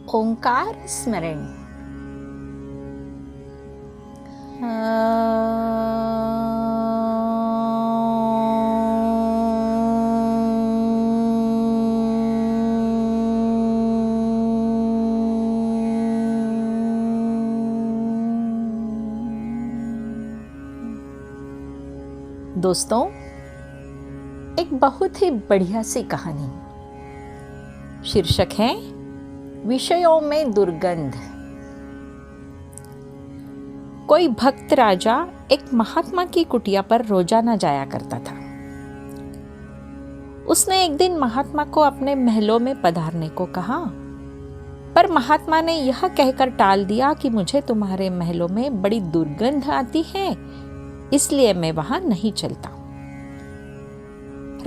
ओंकार स्मरण। दोस्तों, एक बहुत ही बढ़िया सी कहानी। शीर्षक है विषयों में दुर्गंध। कोई भक्त राजा एक महात्मा की कुटिया पर रोजाना जाया करता था। उसने एक दिन महात्मा को अपने महलों में पधारने को कहा, पर महात्मा ने यह कहकर टाल दिया कि मुझे तुम्हारे महलों में बड़ी दुर्गंध आती है, इसलिए मैं वहां नहीं चलता।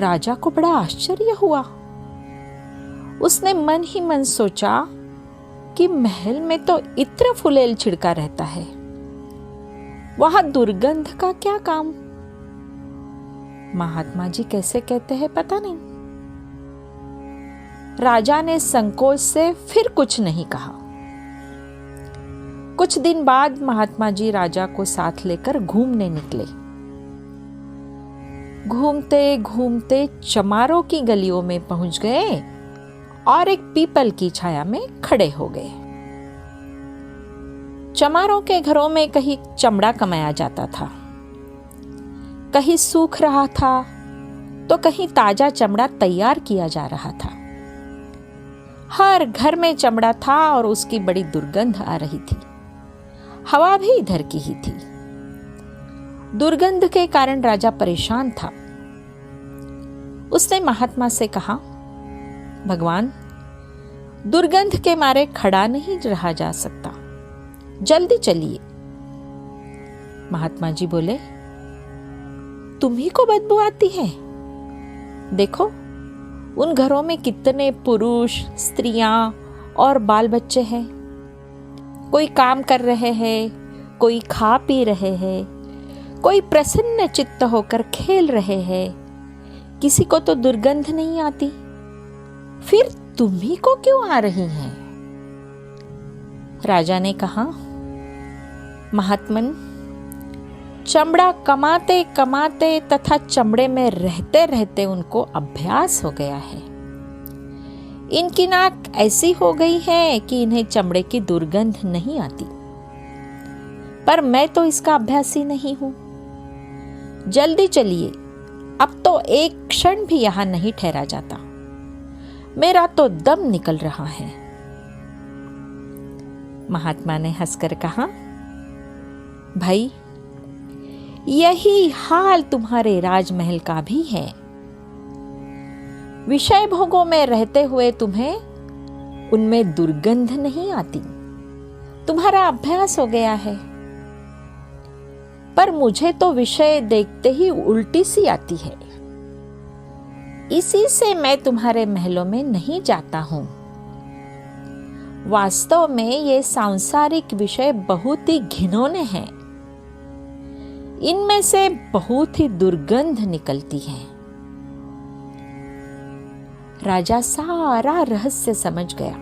राजा को बड़ा आश्चर्य हुआ। उसने मन ही मन सोचा कि महल में तो इत्र फुलेल छिड़का रहता है, वहां दुर्गंध का क्या काम। महात्मा जी कैसे कहते हैं पता नहीं। राजा ने संकोच से फिर कुछ नहीं कहा। कुछ दिन बाद महात्मा जी राजा को साथ लेकर घूमने निकले। घूमते घूमते चमारों की गलियों में पहुंच गए और एक पीपल की छाया में खड़े हो गए। चमारों के घरों में कहीं चमड़ा कमाया जाता था, कहीं सूख रहा था तो कहीं ताजा चमड़ा तैयार किया जा रहा था। हर घर में चमड़ा था और उसकी बड़ी दुर्गंध आ रही थी। हवा भी इधर की ही थी। दुर्गंध के कारण राजा परेशान था। उसने महात्मा से कहा, भगवान, दुर्गंध के मारे खड़ा नहीं रहा जा सकता, जल्दी चलिए। महात्मा जी बोले, तुम्ही को बदबू आती है? देखो, उन घरों में कितने पुरुष, स्त्रियां और बाल बच्चे हैं। कोई काम कर रहे हैं, कोई खा पी रहे हैं, कोई प्रसन्न चित्त होकर खेल रहे हैं। किसी को तो दुर्गंध नहीं आती, फिर तुम्ही को क्यों आ रही हैं? राजा ने कहा, महात्मन, चमड़ा कमाते कमाते तथा चमड़े में रहते रहते उनको अभ्यास हो गया है। इनकी नाक ऐसी हो गई है कि इन्हें चमड़े की दुर्गंध नहीं आती। पर मैं तो इसका अभ्यासी नहीं हूं। जल्दी चलिए, अब तो एक क्षण भी यहां नहीं ठहरा जाता। मेरा तो दम निकल रहा है। महात्मा ने हंसकर कहा, भाई, यही हाल तुम्हारे राजमहल का भी है। विषय भोगों में रहते हुए तुम्हें उनमें दुर्गंध नहीं आती। तुम्हारा अभ्यास हो गया है। पर मुझे तो विषय देखते ही उल्टी सी आती है। इसी से मैं तुम्हारे महलों में नहीं जाता हूं। वास्तव में ये सांसारिक विषय बहुत ही घिनौने हैं। इनमें से बहुत ही दुर्गंध निकलती है। राजा सारा रहस्य समझ गया।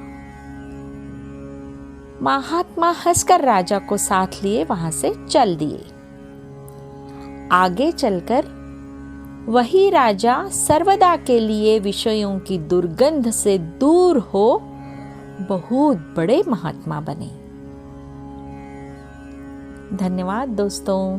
महात्मा हंसकर राजा को साथ लिए वहां से चल दिए। आगे चलकर वही राजा सर्वदा के लिए विषयों की दुर्गंध से दूर हो बहुत बड़े महात्मा बने। धन्यवाद दोस्तों।